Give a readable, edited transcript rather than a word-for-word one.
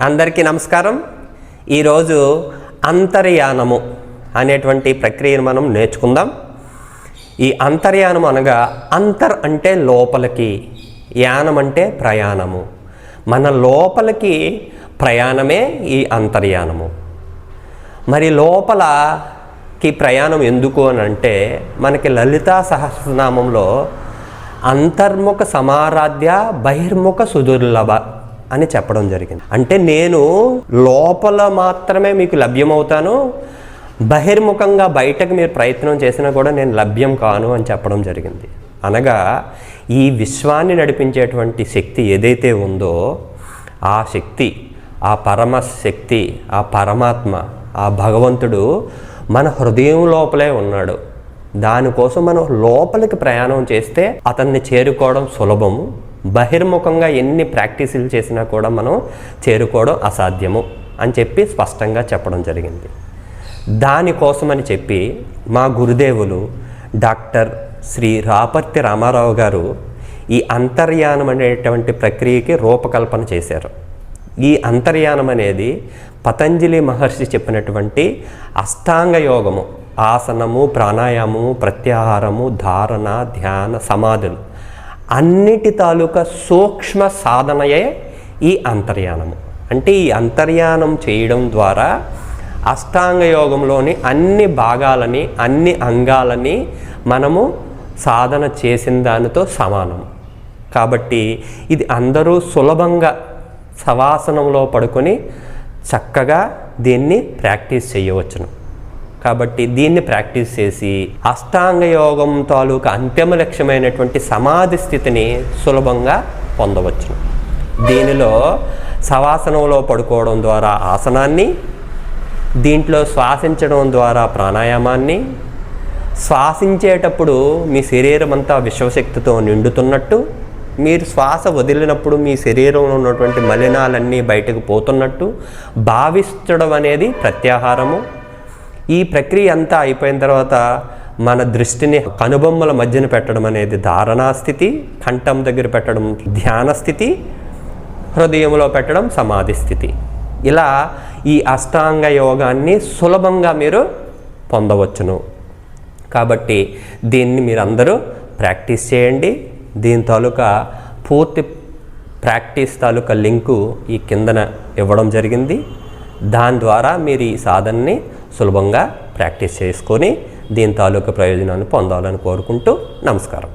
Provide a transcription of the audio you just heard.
అందరికీ నమస్కారం. ఈరోజు అంతర్యానము అనేటువంటి ప్రక్రియను మనం నేర్చుకుందాం. ఈ అంతర్యానం అనగా అంతర్ అంటే లోపలికి, యానం అంటే ప్రయాణము. మన లోపలికి ప్రయాణమే ఈ అంతర్యానము. మరి లోపలకి ప్రయాణం ఎందుకు అని అంటే మనకి లలితా సహస్రనామంలో అంతర్ముఖ సమారాధ్య బహిర్ముఖ సుదుర్లభ అని చెప్పడం జరిగింది. అంటే నేను లోపల మాత్రమే మీకు లభ్యమవుతాను, బహిర్ముఖంగా బయటకు మీరు ప్రయత్నం చేసినా కూడా నేను లభ్యం కాను అని చెప్పడం జరిగింది. అనగా ఈ విశ్వాన్ని నడిపించేటువంటి శక్తి ఏదైతే ఉందో ఆ శక్తి, ఆ పరమశక్తి, ఆ పరమాత్మ, ఆ భగవంతుడు మన హృదయం లోపలే ఉన్నాడు. దానికోసం మనం లోపలికి ప్రయాణం చేస్తే అతన్ని చేరుకోవడం సులభము. బహిర్ముఖంగా ఎన్ని ప్రాక్టీసులు చేసినా కూడా మనం చేరుకోవడం అసాధ్యము అని చెప్పి స్పష్టంగా చెప్పడం జరిగింది. దానికోసమని చెప్పి మా గురుదేవులు డాక్టర్ శ్రీ రాపర్తి రామారావు గారు ఈ అంతర్యానం అనేటువంటి ప్రక్రియకి రూపకల్పన చేశారు. ఈ అంతర్యానం అనేది పతంజలి మహర్షి చెప్పినటువంటి అష్టాంగ యోగము, ఆసనము, ప్రాణాయామము, ప్రత్యాహారము, ధారణ, ధ్యాన, సమాధులు అన్నిటి తాలూకా సూక్ష్మ సాధనయే ఈ అంతర్యానము. అంటే ఈ అంతర్యానం చేయడం ద్వారా అష్టాంగ యోగంలోని అన్ని భాగాలని, అన్ని అంగాలని మనము సాధన చేసిన దానితో సమానం. కాబట్టి ఇది అందరూ సులభంగా శవాసనంలో పడుకొని చక్కగా దీన్ని ప్రాక్టీస్ చేయవచ్చును. కాబట్టి దీన్ని ప్రాక్టీస్ చేసి అష్టాంగ యోగం తాలూకా అంతిమ లక్ష్యమైనటువంటి సమాధి స్థితిని సులభంగా పొందవచ్చును. దీనిలో శవాసనంలో పడుకోవడం ద్వారా ఆసనాన్ని, దీంట్లో శ్వాసించడం ద్వారా ప్రాణాయామాన్ని, శ్వాసించేటప్పుడు మీ శరీరం అంతా విశ్వశక్తితో నిండుతున్నట్టు, మీరు శ్వాస వదిలినప్పుడు మీ శరీరంలో ఉన్నటువంటి మలినాలన్నీ బయటకు పోతున్నట్టు భావించడం అనేది ప్రత్యాహారము. ఈ ప్రక్రియ అంతా అయిపోయిన తర్వాత మన దృష్టిని కనుబొమ్మల మధ్యన పెట్టడం అనేది ధారణా స్థితి, కంఠం దగ్గర పెట్టడం ధ్యాన స్థితి, హృదయంలో పెట్టడం సమాధి స్థితి. ఇలా ఈ అష్టాంగ యోగాన్ని సులభంగా మీరు పొందవచ్చును. కాబట్టి దీన్ని మీరు అందరూ ప్రాక్టీస్ చేయండి. దీని తాలూకా పూర్తి ప్రాక్టీస్ తాలూకా లింకు ఈ కిందన ఇవ్వడం జరిగింది. దాని ద్వారా మీరు ఈ సాధనని సులభంగా ప్రాక్టీస్ చేసుకొని దీని తాలూకా ప్రయోజనాన్ని పొందాలని కోరుకుంటూ నమస్కారం.